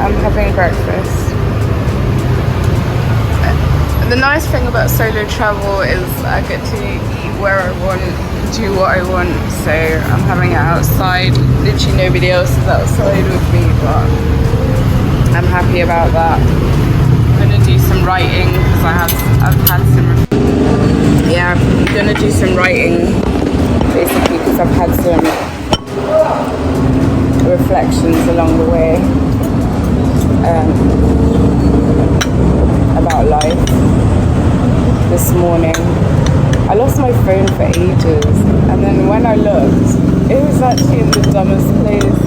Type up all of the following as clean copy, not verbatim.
I'm having breakfast. The nice thing about solo travel is I get to eat where I want, do what I want. So I'm having it outside. Literally nobody else is outside with me, but I'm happy about that. I'm gonna do some writing because I've had some. Yeah, I'm gonna do some writing basically because I've had some reflections along the way about life. This morning I lost my phone for ages, and then when I looked, it was actually in the dumbest place.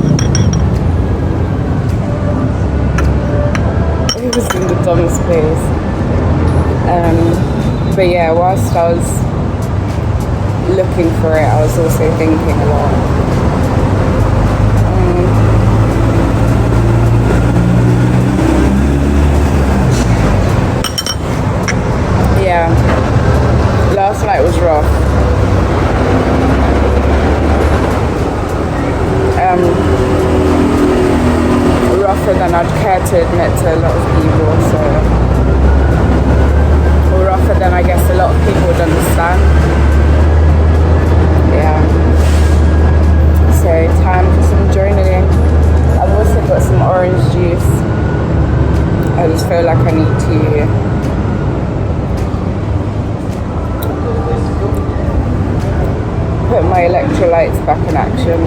It was in the dumbest place. But yeah, whilst I was looking for it, I was also thinking a lot. Yeah, last night was rough. Rougher than I'd care to admit to a lot of people, so, or rougher than I guess a lot of people would understand. Yeah. So time for some journaling. I've also got some orange juice. I just feel like I need to put my electrolytes back in action.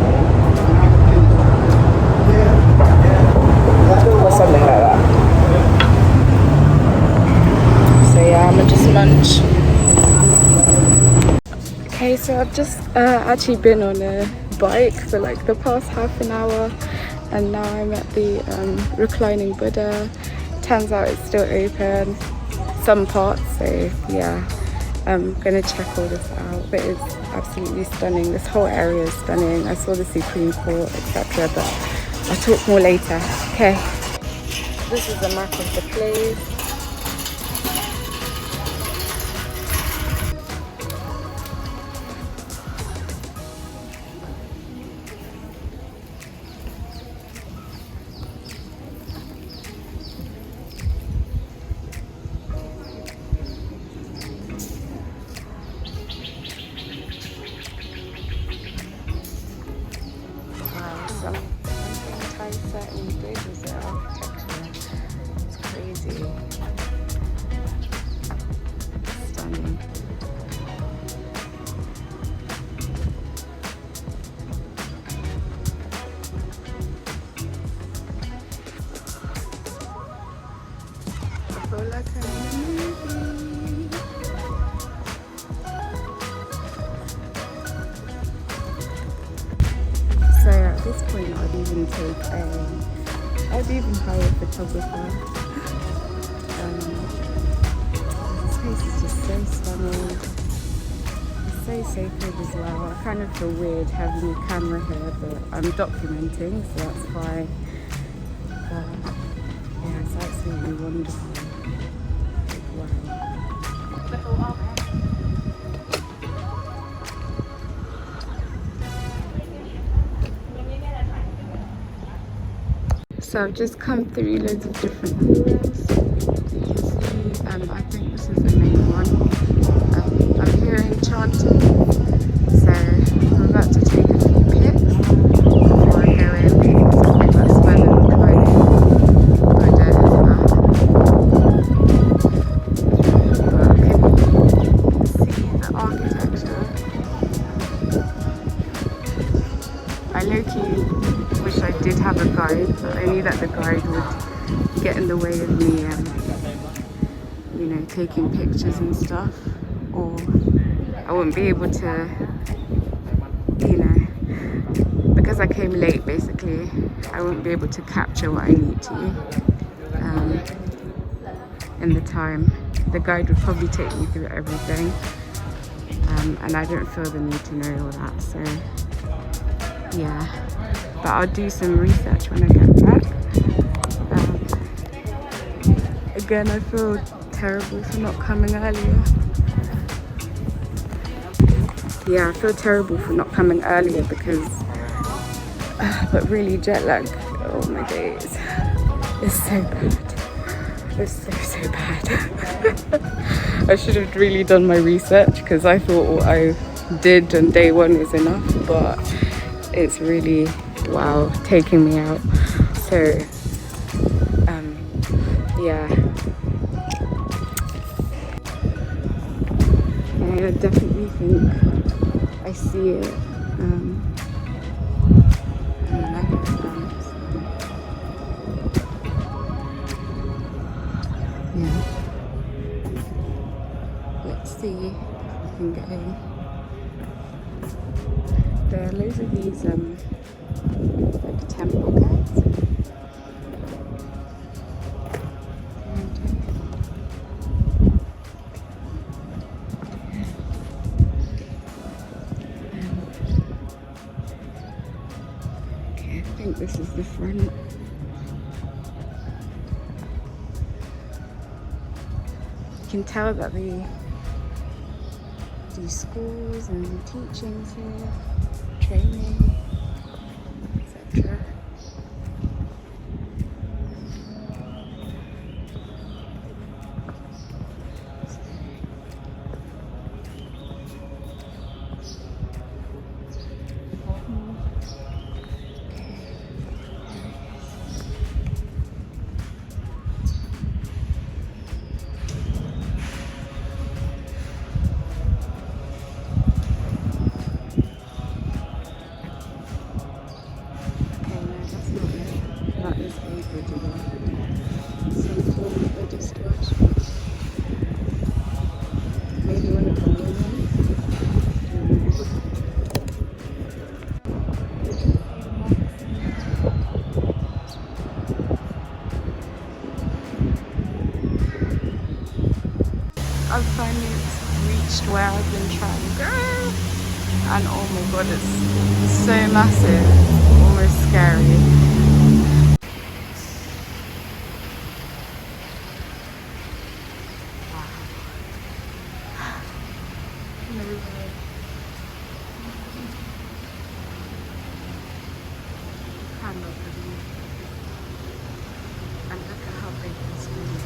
Or something like that. So yeah, I'm gonna just munch. Okay, so I've just actually been on a bike for like the past half an hour, and now I'm at the Reclining Buddha. Turns out it's still open, some parts, so yeah, I'm gonna check all this out. But it's absolutely stunning. This whole area is stunning. I saw the Supreme Court, etc., but I'll talk more later. Okay, this is a map of the place. So at this point I'd even hire a photographer. This place is just so stunning. It's so sacred as well. I kind of feel weird having a camera here, but I'm documenting, so that's fine. Yeah, it's absolutely wonderful. Wow. So I've just come through loads of different halls. You can see, I think this is the main one. I'm hearing chanting, so I'm about to take a few pics before I go in. So I think that's where the Reclining Buddha is at. But can you see the architecture? I low-key wish I did have a guide, but I knew that the guide would get in the way of me, you know, taking pictures and stuff, or I wouldn't be able to, you know, because I came late basically, I wouldn't be able to capture what I need to in the time. The guide would probably take me through everything, and I don't feel the need to know all that, so yeah. But I'll do some research when I get back. Again, I feel terrible for not coming earlier. Yeah, I feel terrible for not coming earlier because, but really jet lag, oh my days. It's so bad. It's so bad. I should have really done my research because I thought what I did on day one was enough, but it's really, wow, taking me out. So yeah, I definitely think I see it. Yeah. Let's see if we can get in. There are loads of these like temple guides. Okay, I think this is the front. You can tell that they do schools and teachings here, training, etc. I've finally reached where I've been trying to go, and oh my god, it's so massive, almost scary. And look at how big this room is.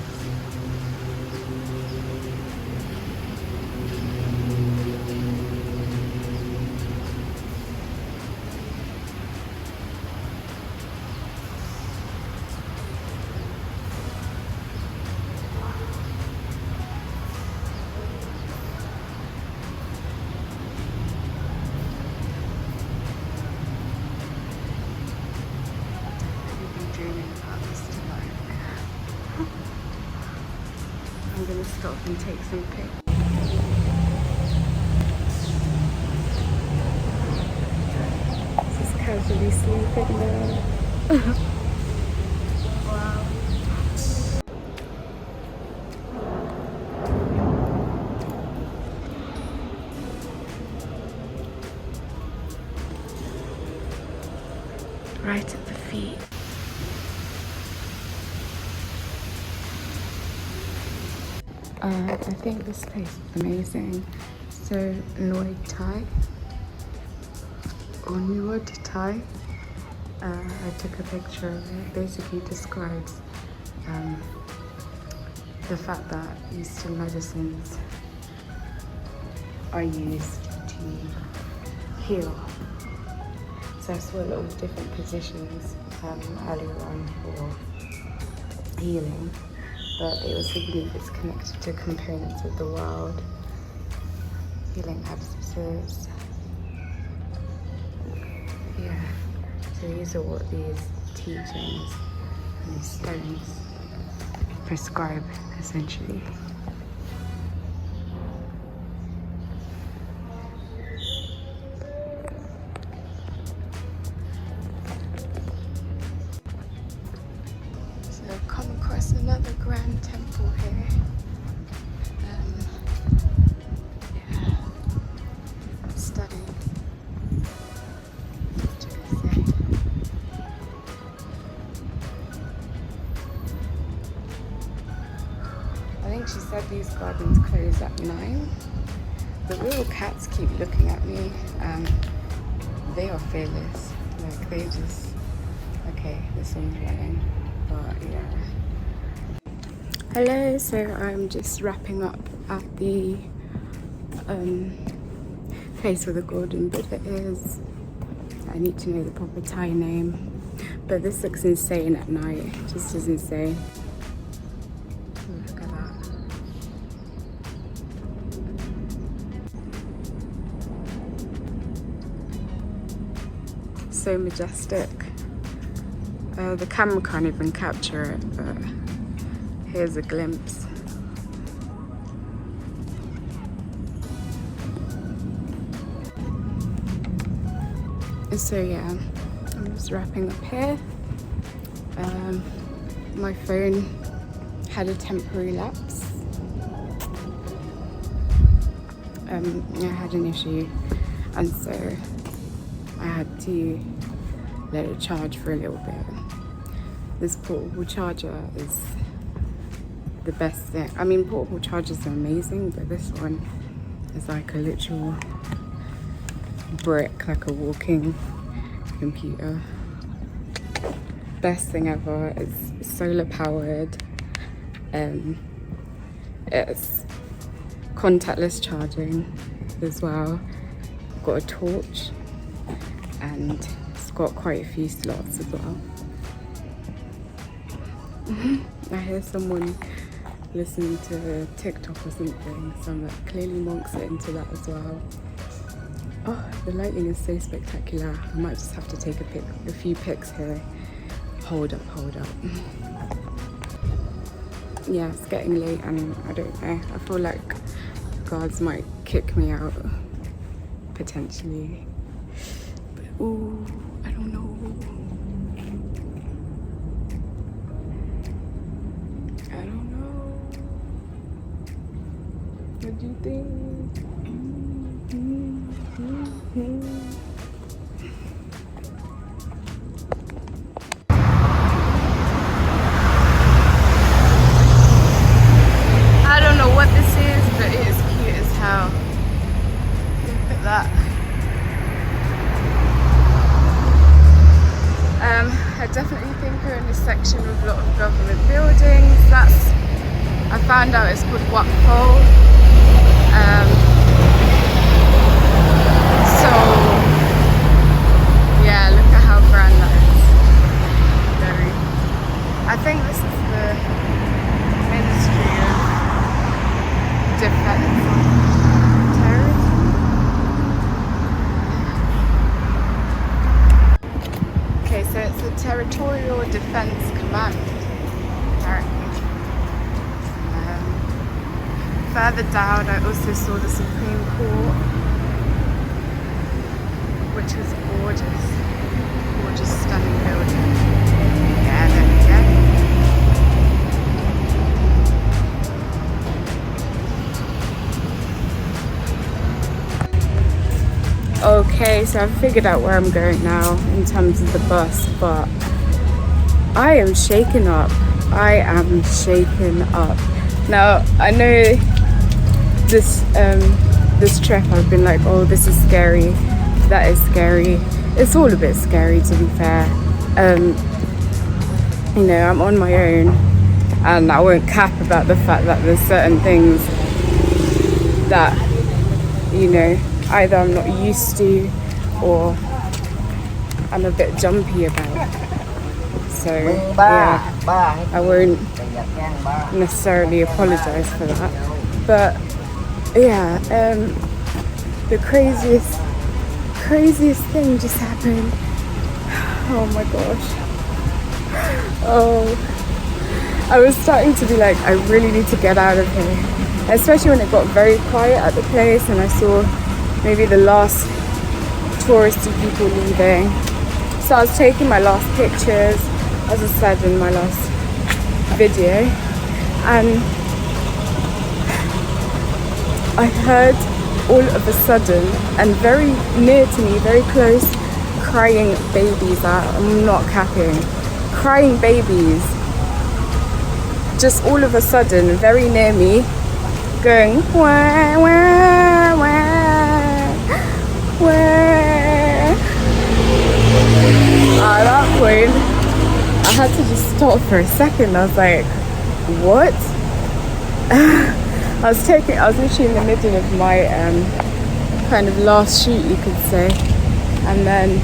I'm gonna stop and take some pics. Just casually sleeping there. Wow. Right at the feet. I think this place is amazing. So Nuoi Thai or Nuod Thai. I took a picture of it. It basically describes the fact that Eastern medicines are used to heal. So I saw a lot of different positions earlier on for healing. But it also believes it's connected to components of the world, healing abscesses. Yeah, so these are what these teachings and these stones prescribe, essentially. Another grand temple here. Yeah, stunning. What can I say? I think she said these gardens close at 9. The little cats keep looking at me. They are fearless. Like they just, okay, this one's running. but yeah. Hello, so I'm just wrapping up at the place where the golden Buddha is. I need to know the proper Thai name, but this looks insane at night. It just is insane. Look at that. So majestic. The camera can't even capture it, but here's a glimpse. So yeah, I'm just wrapping up here. My phone had a temporary lapse. I had an issue, and so I had to let it charge for a little bit. This portable charger is the best thing. I mean, portable chargers are amazing, but this one is like a literal brick, like a walking computer. Best thing ever. It's solar powered. It's contactless charging as well. Got a torch, and it's got quite a few slots as well. I hear someone listening to TikTok or something, so I'm like, clearly Monk's into that as well. Oh, the lighting is so spectacular. I might just have to take a few pics here. Hold up. Yeah, it's getting late and I don't know. I feel like guards might kick me out, potentially. But ooh, I don't know. What do you think? I don't know what this is, but it is cute as hell. Look at that. I definitely think we're in a section with a lot of government buildings. I found out it's called Wat Pho. So yeah, look at how grand that is. Very. I think this is the Ministry of Defense. Terrorism. Okay, so it's the Territorial Defense Command, apparently. Further down, I also saw the Supreme Court, which was gorgeous. Gorgeous, stunning building. Yeah, there we go. Okay, so I've figured out where I'm going now in terms of the bus, but I am shaken up. I am shaken up. Now, I know this trip I've been like, oh, this is scary, that is scary. It's all a bit scary, to be fair. You know, I'm on my own, and I won't cap about the fact that there's certain things that, you know, either I'm not used to or I'm a bit jumpy about. So yeah, I won't necessarily apologize for that. But yeah, the craziest thing just happened. Oh my gosh. Oh, I was starting to be like, I really need to get out of here, especially when it got very quiet at the place and I saw maybe the last touristy people leaving. So I was taking my last pictures, as I said in my last video, and I heard all of a sudden, and very near to me, very close, crying babies. I'm not capping. Crying babies. Just all of a sudden, very near me, going wah, wah, wah, wah. At that point, I had to just stop for a second. I was like, what? I was literally in the middle of my kind of last shoot, you could say. And then,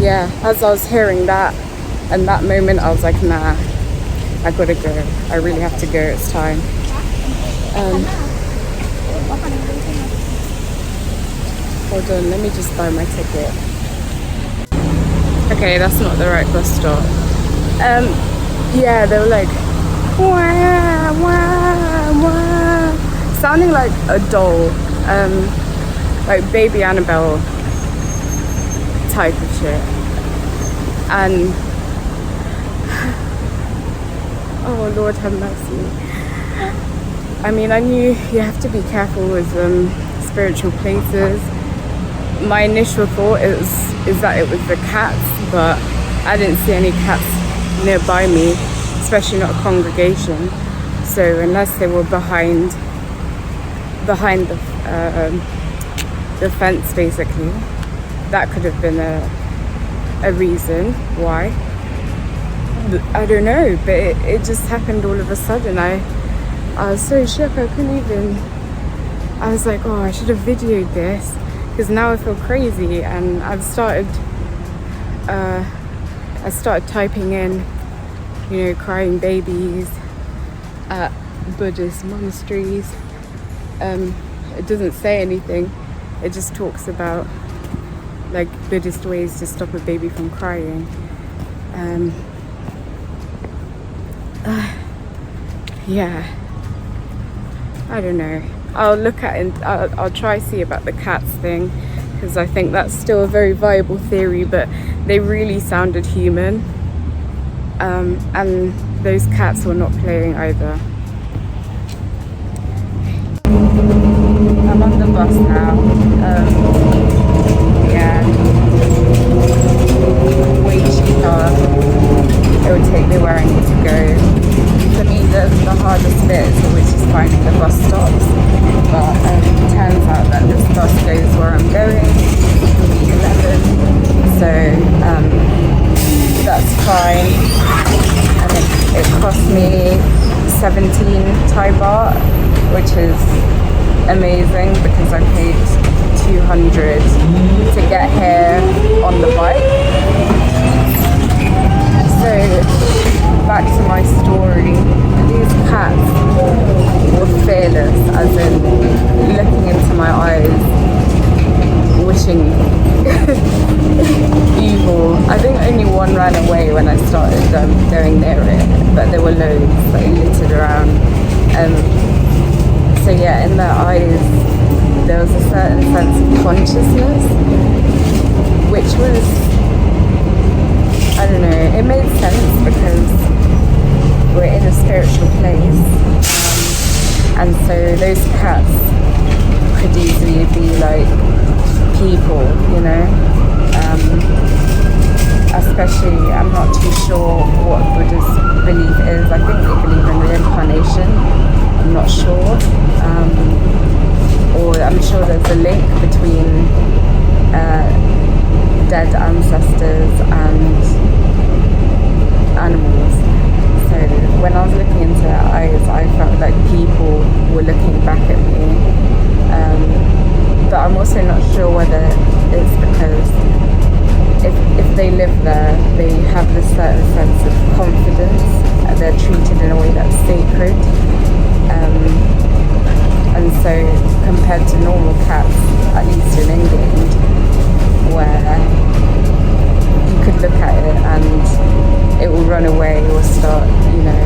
yeah, as I was hearing that, and that moment, I was like, nah, I gotta go. I really have to go, it's time. Hold on, let me just buy my ticket. Okay, that's not the right bus stop. Yeah, they were like, wah, wah, wah, sounding like a doll, like Baby Annabelle type of shit. And oh Lord have mercy. I mean, I knew you have to be careful with spiritual places. My initial thought is that it was the cats, but I didn't see any cats nearby me, especially not a congregation. So unless they were behind the fence, basically, that could have been a reason why. I don't know, but it just happened all of a sudden. I was so shook, I couldn't even. I was like, oh, I should have videoed this, because now I feel crazy. And I started typing in, you know, crying babies at Buddhist monasteries. It doesn't say anything. It just talks about like Buddhist ways to stop a baby from crying. Yeah, I don't know. I'll look at it. I'll try see about the cats thing, because I think that's still a very viable theory. But they really sounded human, and those cats were not playing either. I'm on the bus now. Yeah, way cheaper. It would take me where I need to go. For me, the hardest bit is always just finding the bus stops. But it turns out that this bus goes where I'm going, the 11. So that's fine. I think it cost me 17 Thai baht, which is amazing because I paid 200 to get here on the bike. So back to my story, these cats were fearless, as in looking into my eyes, wishing evil. I think only one ran away when I started going near it, but there were loads that littered around. So yeah, in their eyes there was a certain sense of consciousness, which was, I don't know, it made sense because we're in a spiritual place, and so those cats could easily be like people, you know. Especially, I'm not too sure what Buddha's belief is. I think they believe in reincarnation. I'm not sure, or I'm sure there's a link between dead ancestors and animals. So when I was looking into their eyes, I felt like people were looking back at me. But I'm also not sure whether it's because if they live there, they have this certain sense of confidence, and they're treated in a way that's sacred. And so compared to normal cats, at least in England, where you could look at it and it will run away or start, you know,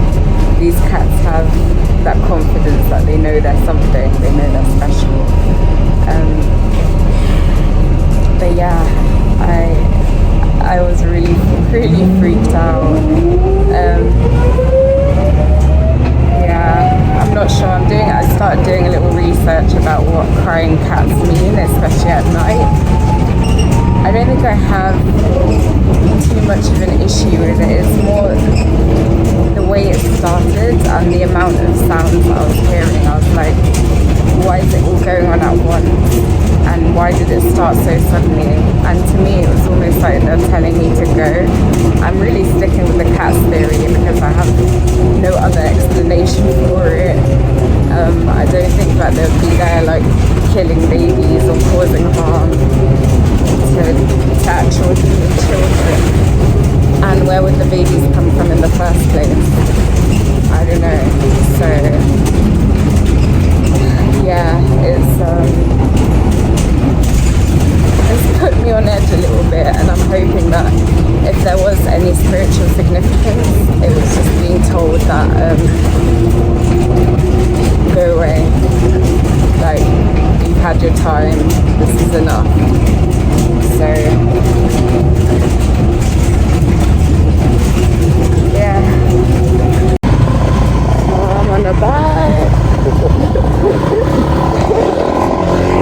these cats have that confidence that they know they're something, they know they're special. But yeah, I was really freaked out. Yeah, I'm not sure. I started doing a little research about what crying cats mean, especially at night. I don't think I have too much of an issue with it. It's more the way it started and the amount of sounds I was hearing. I was like, why is it all going on at once? And why did it start so suddenly? And to me, it was almost like they're telling me to go. I'm really sticking with the cats theory because I have no other explanation for it. I don't think that they'll be there like killing babies or causing harm to actual human children. And where would the babies come from in the first place? I don't know. So yeah, it's put me on edge a little bit, and I'm hoping that if there was any spiritual significance, it was just being told that go away, like you've had your time, this is enough. So yeah, I'm on a bike.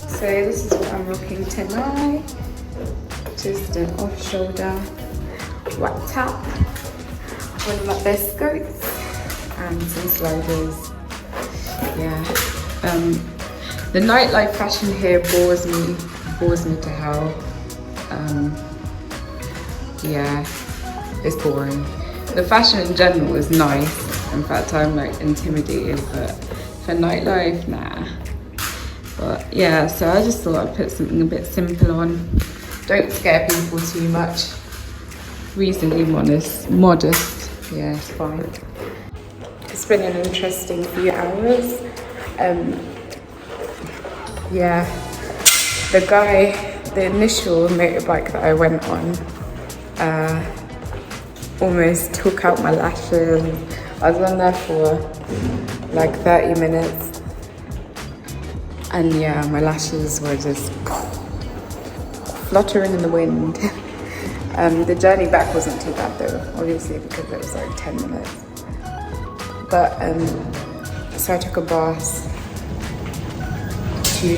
So this is what I'm rocking tonight. Just an off-shoulder Wat top, one of my best skirts, and some sliders. Yeah. The nightlife fashion here bores me to hell. Yeah, it's boring. The fashion in general is nice. In fact, I'm like intimidated, but for nightlife, nah. But yeah, so I just thought I'd put something a bit simple on. Don't scare people too much. Reasonably modest. Yeah, it's fine. It's been an interesting few hours. Yeah, the initial motorbike that I went on almost took out my lashes. I was on there for like 30 minutes, and yeah, my lashes were just fluttering in the wind. The journey back wasn't too bad though, obviously, because it was like 10 minutes. But so I took a bus to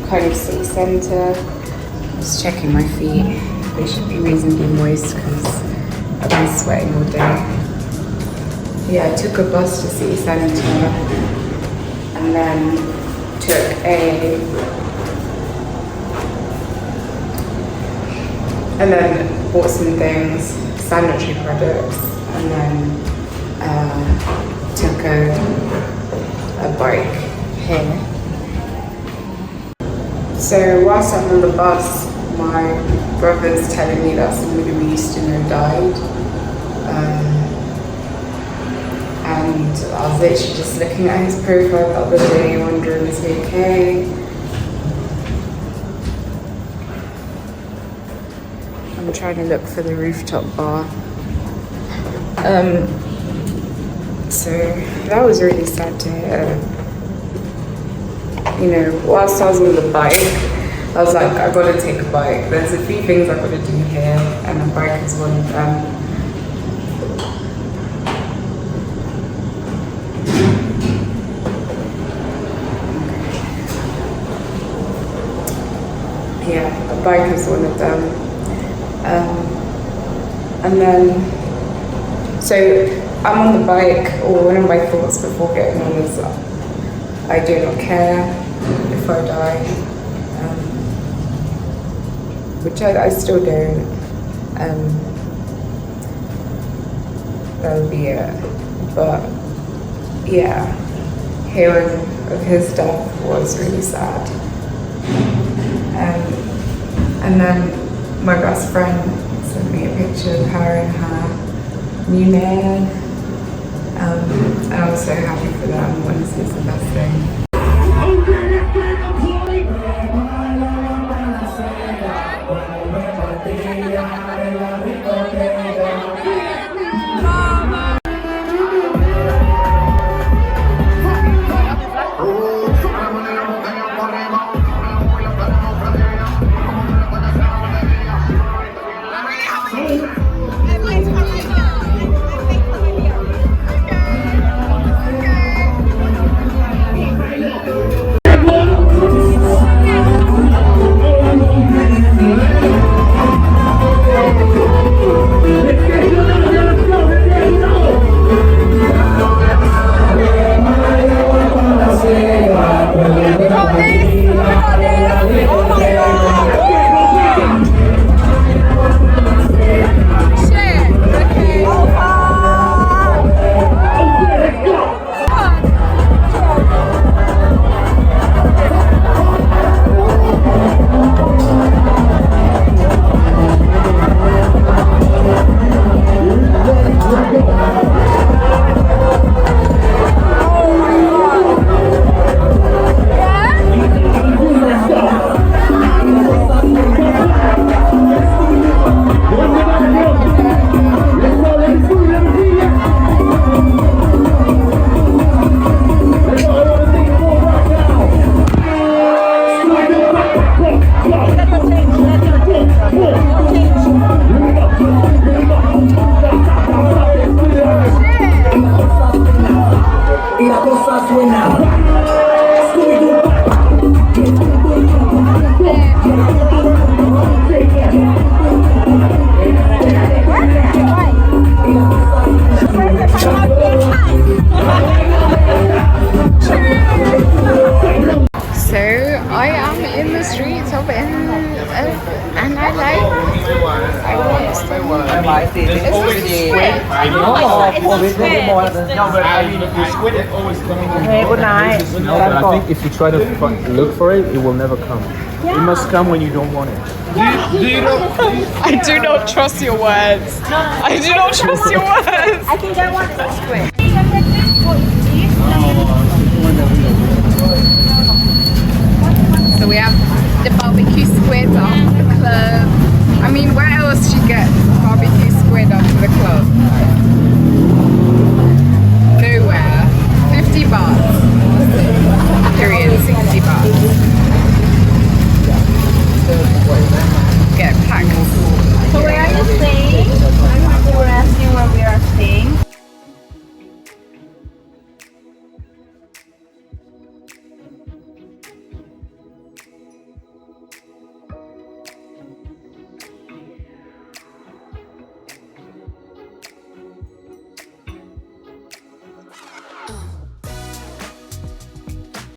kind of city centre. Just checking my feet. They should be reasonably moist because I've been sweating all day. Yeah, I took a bus to city centre and then bought some things, sanitary products, and then took a bike here. So whilst I'm on the bus, my brother's telling me that somebody we used to know died. And I was literally just looking at his profile the other day, wondering is he okay? I'm trying to look for the rooftop bar. So that was really sad to hear. You know, whilst I was on the bike, I was like, I gotta take a bike. There's a few things I gotta do here, and a bike is one of them. Yeah, a bike is one of them. And then, so I'm on the bike, or one of my thoughts before getting on is I do not care if I die, which I still don't. That'll be it. But yeah, hearing of his death was really sad. And then my best friend sent me a picture of her and her new man. And I was so happy for them. Honestly, it's the best thing. There's always squid. I know. No, But I mean, the squid is always coming in. Hey, good night. No, but I think if you try to look for it, it will never come. It must come when you don't want it. Do you know? I do not trust your words. I do not trust your words. I think I want a squid. So we have the barbecue squid after the club. I mean, where else do you get barbecue squid after the club? Nowhere. 50 baht. Period. 60 baht. Get packed.